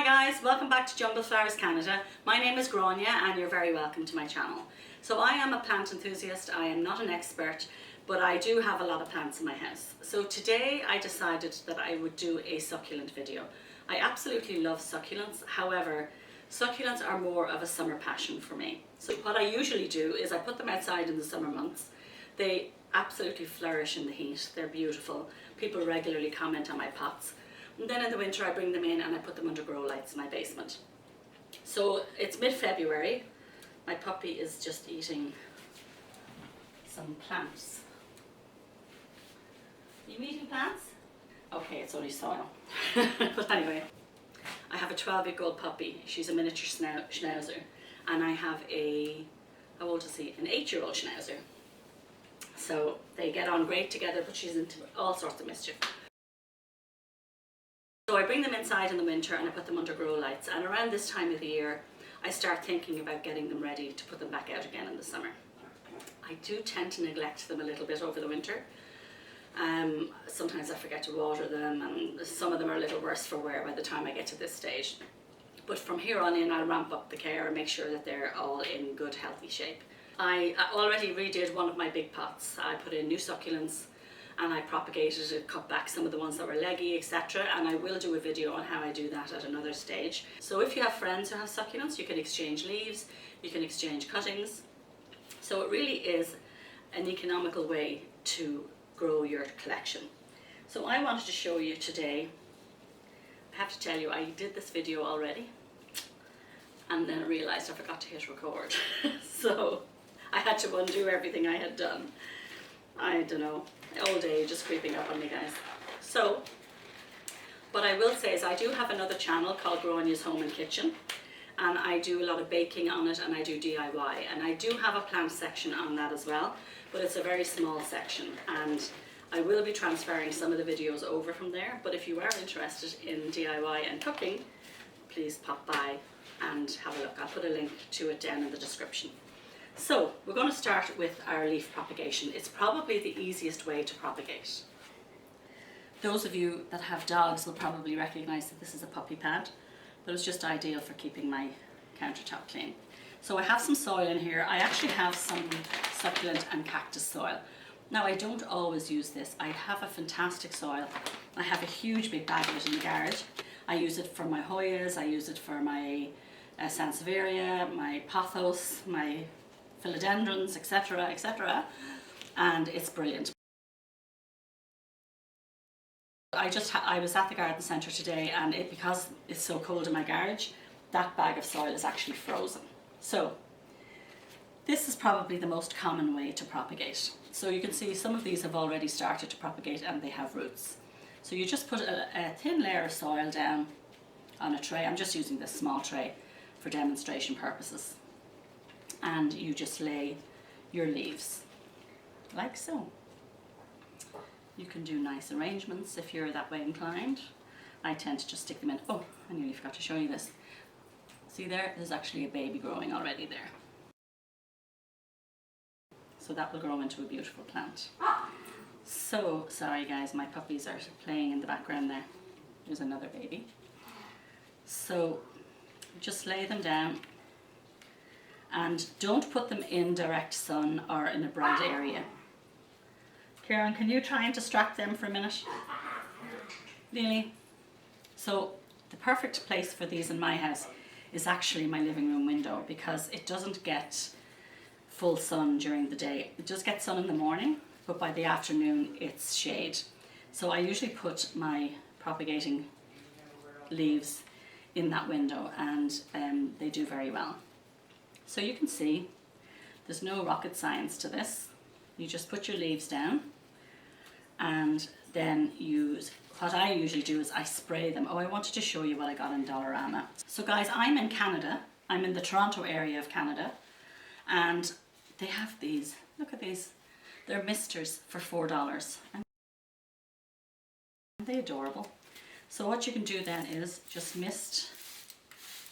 guys, welcome back to Jungle Flowers Canada. My name is Grania and you're very welcome to my channel. So I am a plant enthusiast, I am not an expert, but I do have a lot of plants in my house. So today I decided that I would do a succulent video. I absolutely love succulents, however, succulents are more of a summer passion for me. So what I usually do is I put them outside in the summer months. They absolutely flourish in the heat, they're beautiful. People regularly comment on my pots. And then in the winter I bring them in and I put them under grow lights in my basement. So it's mid-February. My puppy is just eating some plants. Are you eating plants? Okay, it's only soil. But anyway, I have a 12-week-old puppy. She's a miniature schnauzer. And I have a, how old is he? An 8-year-old schnauzer. So they get on great together, but she's into all sorts of mischief. So I bring them inside in the winter and I put them under grow lights, and around this time of the year I start thinking about getting them ready to put them back out again in the summer. I do tend to neglect them a little bit over the winter. Sometimes I forget to water them and some of them are a little worse for wear by the time I get to this stage. But from here on in I'll ramp up the care and make sure that they're all in good healthy shape. I already redid one of my big pots. I put in new succulents and I propagated it, cut back some of the ones that were leggy, etc. And I will do a video on how I do that at another stage. So if you have friends who have succulents, you can exchange leaves, you can exchange cuttings. So it really is an economical way to grow your collection. So I wanted to show you today, I have to tell you, I did this video already and then I realised I forgot to hit record. So I had to undo everything I had done. I don't know, old age is creeping up on me, guys. So what I will say is I do have another channel called Grania's Home and Kitchen, and I do a lot of baking on it and I do DIY, and I do have a plant section on that as well, but it's a very small section and I will be transferring some of the videos over from there. But if you are interested in DIY and cooking, please pop by and have a look. I'll put a link to it down in the description. So we're going to start with our leaf propagation. It's probably the easiest way to propagate. Those of you that have dogs will probably recognize that this is a puppy pad, but it's just ideal for keeping my countertop clean. So I have some soil in here. I actually have some succulent and cactus soil. Now I don't always use this. I have a fantastic soil. I have a huge big bag of it in the garage. I use it for my Hoyas, I use it for my Sansevieria, my pothos, my philodendrons, etc., etc., and it's brilliant. I was at the garden centre today, and because it's so cold in my garage, that bag of soil is actually frozen. So this is probably the most common way to propagate. So you can see some of these have already started to propagate and they have roots. So you just put a thin layer of soil down on a tray. I'm just using this small tray for demonstration purposes. And you just lay your leaves like so. You can do nice arrangements if you're that way inclined. I tend to just stick them in. Oh, I nearly forgot to show you this. See there? There's actually a baby growing already there. So that will grow into a beautiful plant. So, sorry guys, my puppies are playing in the background there. There's another baby. So just lay them down. And don't put them in direct sun or in a bright area. Karen, can you try and distract them for a minute? Lily? So the perfect place for these in my house is actually my living room window, because it doesn't get full sun during the day. It does get sun in the morning, but by the afternoon it's shade. So I usually put my propagating leaves in that window, and they do very well. So you can see there's no rocket science to this. You just put your leaves down and then what I usually do is I spray them. Oh, I wanted to show you what I got in Dollarama. So guys, I'm in Canada. I'm in the Toronto area of Canada, and they have these. Look at these. They're misters for $4. And they're adorable. So what you can do then is just mist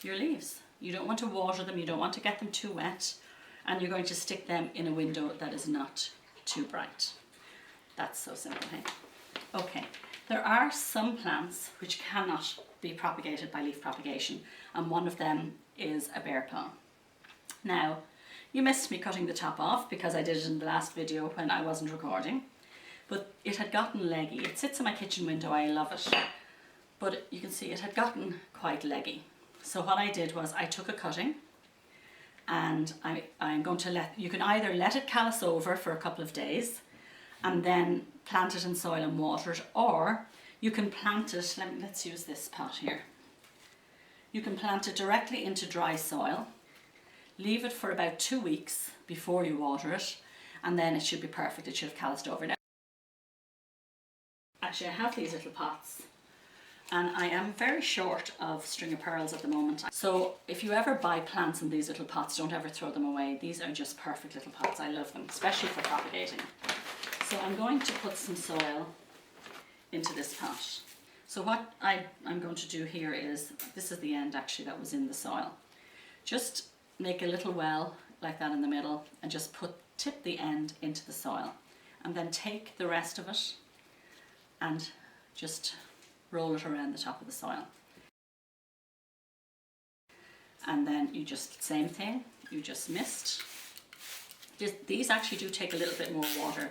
your leaves. You don't want to water them, you don't want to get them too wet, and you're going to stick them in a window that is not too bright. That's so simple, hey? Okay, there are some plants which cannot be propagated by leaf propagation, and one of them is a bear claw. Now, you missed me cutting the top off because I did it in the last video when I wasn't recording, but it had gotten leggy. It sits in my kitchen window, I love it, but you can see it had gotten quite leggy. So what I did was I took a cutting, and I'm going to you can either let it callus over for a couple of days and then plant it in soil and water it, or you can plant it, let's use this pot here. You can plant it directly into dry soil, leave it for about 2 weeks before you water it, and then it should be perfect. It should have calloused over. Now, actually I have these little pots, and I am very short of string of pearls at the moment. So if you ever buy plants in these little pots, don't ever throw them away. These are just perfect little pots. I love them, especially for propagating. So I'm going to put some soil into this pot. So what I'm going to do here is, this is the end actually that was in the soil. Just make a little well like that in the middle and just tip the end into the soil, and then take the rest of it and just roll it around the top of the soil. And then you just, same thing, you just mist. These actually do take a little bit more water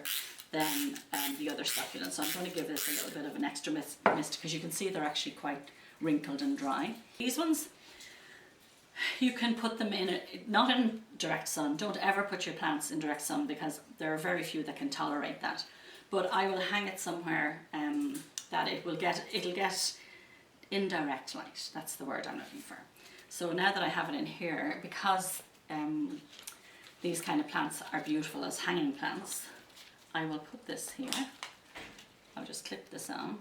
than the other succulents, so I'm going to give this a little bit of an extra mist because you can see they're actually quite wrinkled and dry. These ones, you can put them in, not in direct sun. Don't ever put your plants in direct sun because there are very few that can tolerate that. But I will hang it somewhere that it'll get indirect light. That's the word I'm looking for. So now that I have it in here, because these kind of plants are beautiful as hanging plants, I will put this here. I'll just clip this on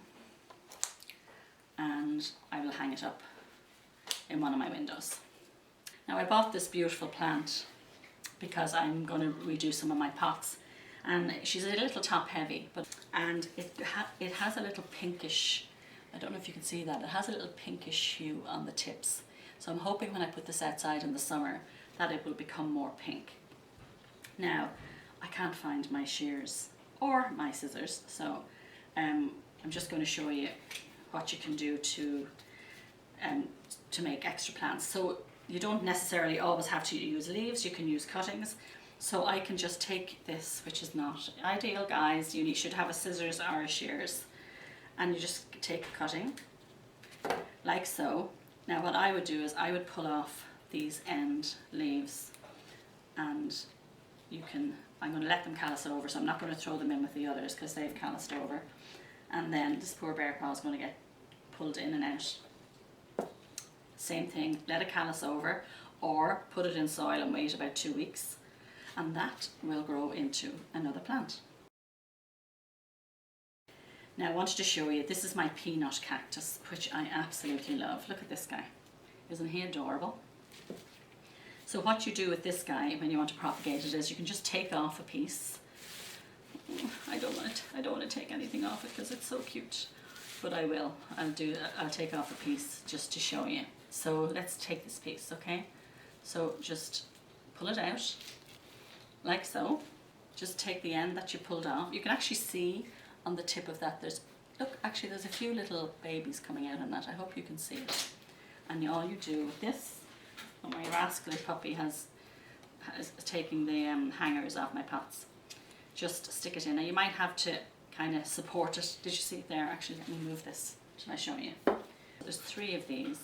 and I will hang it up in one of my windows. Now I bought this beautiful plant because I'm going to redo some of my pots, and she's a little top heavy, and it has a little pinkish, I don't know if you can see that, it has a little pinkish hue on the tips. So I'm hoping when I put this outside in the summer that it will become more pink. Now I can't find my shears or my scissors, so I'm just going to show you what you can do to make extra plants. So you don't necessarily always have to use leaves, you can use cuttings. So I can just take this, which is not ideal guys, you should have a scissors or a shears, and you just take a cutting like so. Now what I would do is I would pull off these end leaves, and I'm going to let them callus over, so I'm not going to throw them in with the others because they've calloused over. And then this poor bear claw is going to get pulled in and out. Same thing, let it callus over, or put it in soil and wait about 2 weeks, and that will grow into another plant. Now I wanted to show you, this is my peanut cactus, which I absolutely love. Look at this guy, isn't he adorable? So what you do with this guy when you want to propagate it is you can just take off a piece. I don't want to take anything off it because it's so cute, but I will. I'll take off a piece just to show you. So let's take this piece, okay? So just pull it out like so. Just take the end that you pulled off. You can actually see on the tip of that there's a few little babies coming out on that. I hope you can see it. And all you do with this, my rascally puppy is taking the hangers off my pots. Just stick it in. Now you might have to kind of support it. Did you see it there? Actually, let me move this. Shall I show you? There's 3 of these.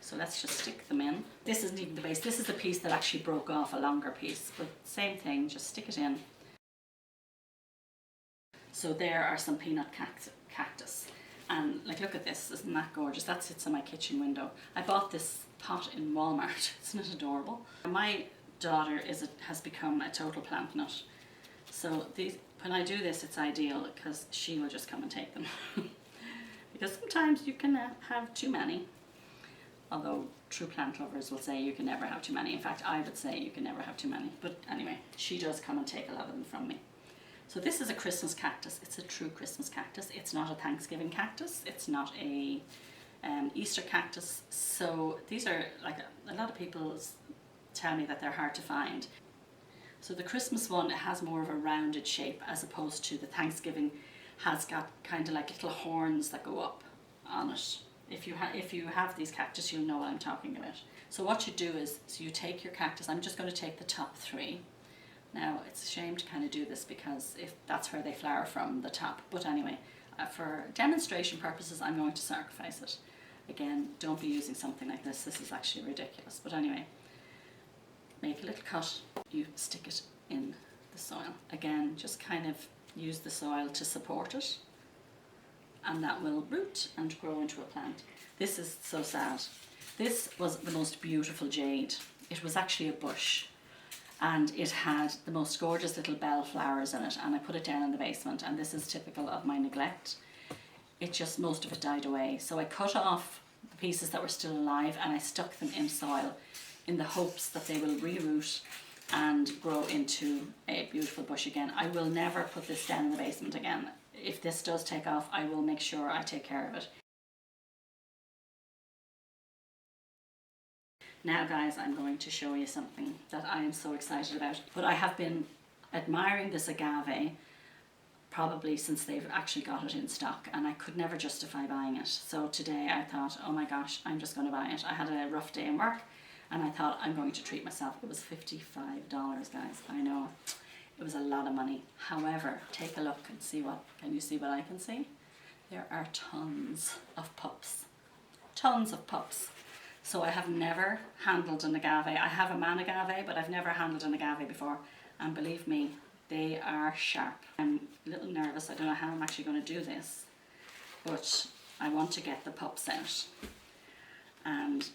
So let's just stick them in. This isn't even the base. This is the piece that actually broke off, a longer piece. But same thing, just stick it in. So there are some peanut cactus. And like, look at this, isn't that gorgeous? That sits in my kitchen window. I bought this pot in Walmart. Isn't it adorable? My daughter has become a total plant nut. So when I do this, it's ideal because she will just come and take them. Because sometimes you can have too many. Although true plant lovers will say you can never have too many. In fact, I would say you can never have too many. But anyway, she does come and take a lot of them from me. So this is a Christmas cactus. It's a true Christmas cactus. It's not a Thanksgiving cactus. It's not a Easter cactus. So these are, like, a lot of people tell me that they're hard to find. So the Christmas one, it has more of a rounded shape as opposed to the Thanksgiving has got kind of like little horns that go up on it. If you have these cactus, you'll know what I'm talking about. So what you do is, so you take your cactus. I'm just going to take the top 3. Now it's a shame to kind of do this because if that's where they flower from, the top. But anyway, for demonstration purposes, I'm going to sacrifice it. Again, don't be using something like this. This is actually ridiculous. But anyway, make a little cut. You stick it in the soil. Again, just kind of use the soil to support it, and that will root and grow into a plant. This is so sad. This was the most beautiful jade. It was actually a bush, and it had the most gorgeous little bell flowers in it, and I put it down in the basement, and this is typical of my neglect. It just, most of it died away. So I cut off the pieces that were still alive and I stuck them in soil in the hopes that they will reroot and grow into a beautiful bush again. I will never put this down in the basement again. If this does take off, I will make sure I take care of it. Now guys, I'm going to show you something that I am so excited about. But I have been admiring this agave probably since they've actually got it in stock, and I could never justify buying it. So today I thought, oh my gosh, I'm just going to buy it. I had a rough day in work and I thought I'm going to treat myself. It was $55, guys. I know, it was a lot of money. However, take a look and see what, can you see what I can see? There are tons of pups. Tons of pups. So I have never handled an agave. I have a man agave, but I've never handled an agave before. And believe me, they are sharp. I'm a little nervous. I don't know how I'm actually going to do this, but I want to get the pups out and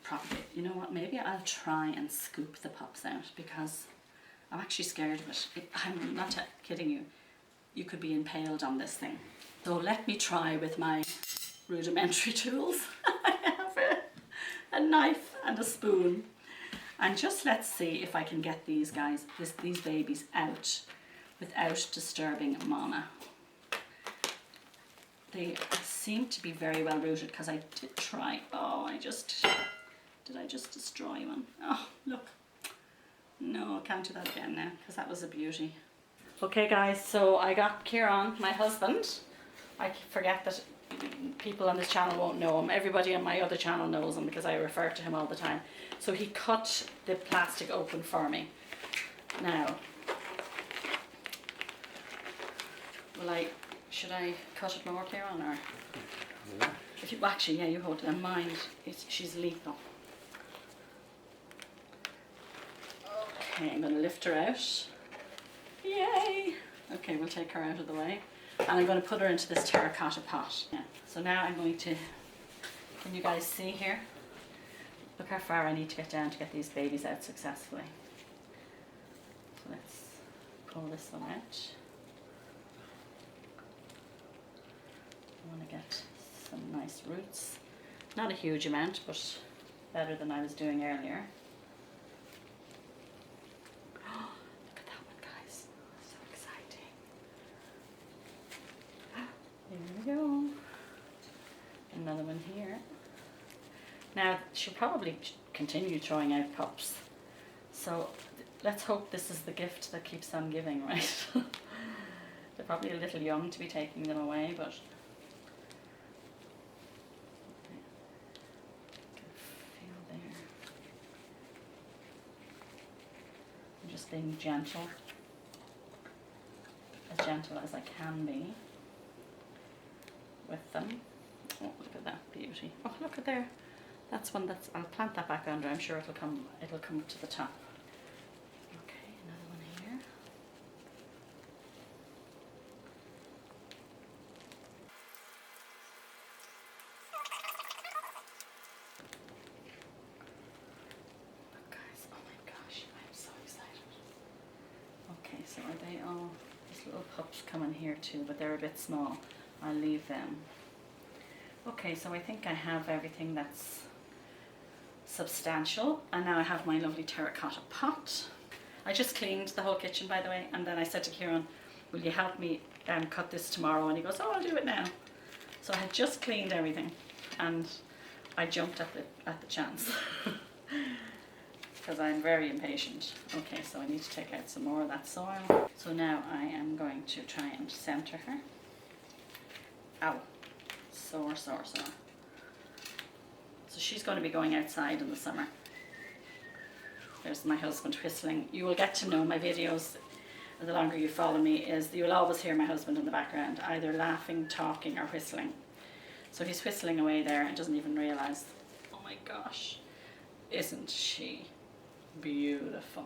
propagate. You know what? Maybe I'll try and scoop the pups out because I'm actually scared of it. I'm not kidding you. You could be impaled on this thing. So let me try with my rudimentary tools. I have a knife and a spoon. And just let's see if I can get these guys, these babies out without disturbing Mama. They seem to be very well rooted because I did try. Oh, did I just destroy one? Oh, look. No, I can't do that again now because that was a beauty. Okay guys, so I got Kieran, my husband. I forget that people on this channel won't know him. Everybody on my other channel knows him because I refer to him all the time. So he cut the plastic open for me. Now, should I cut it more, Kieran, or? Yeah. If you, actually, yeah, you hold it in mind. She's lethal. Okay, I'm going to lift her out. Yay! Okay, we'll take her out of the way. And I'm going to put her into this terracotta pot. Yeah. So now I'm going to, can you guys see here? Look how far I need to get down to get these babies out successfully. So let's pull this one out. I want to get some nice roots. Not a huge amount, but better than I was doing earlier. Oh, look at that one, guys. So exciting. There we go. Another one here. Now, she'll probably continue throwing out pups. So let's hope this is the gift that keeps on giving, right? They're probably a little young to be taking them away, but I can feel there. I'm just being gentle as I can be with them. Oh, look at that beauty. Oh, look at there. That's one that's, I'll plant that back under. I'm sure it'll come to the top. Okay, another one here. Look guys, oh my gosh, I'm so excited. Okay, so are they all, these little pups come in here too, but they're a bit small. I'll leave them. Okay, so I think I have everything that's substantial, and now I have my lovely terracotta pot. I just cleaned the whole kitchen, by the way, and then I said to Kieran, will you help me cut this tomorrow? And he goes, oh, I'll do it now. So I had just cleaned everything and I jumped at the chance because I'm very impatient. Okay, so I need to take out some more of that soil. So now I am going to try and center her. Ow. Sore, sore, sore. So she's going to be going outside in the summer. There's my husband whistling. You will get to know my videos the longer you follow me, is you will always hear my husband in the background, either laughing, talking or whistling. So he's whistling away there and doesn't even realise. Oh my gosh, isn't she beautiful?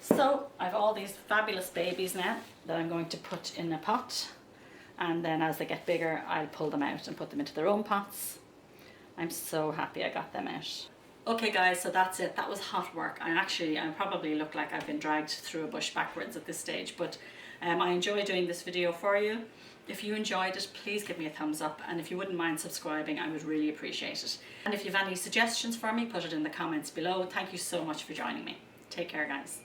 So I've all these fabulous babies now that I'm going to put in a pot, and then as they get bigger I'll pull them out and put them into their own pots. I'm so happy I got them out. Okay guys, so that's it. That was hot work. I probably look like I've been dragged through a bush backwards at this stage, but I enjoy doing this video for you. If you enjoyed it, please give me a thumbs up, and if you wouldn't mind subscribing, I would really appreciate it. And if you have any suggestions for me, put it in the comments below. Thank you so much for joining me. Take care guys.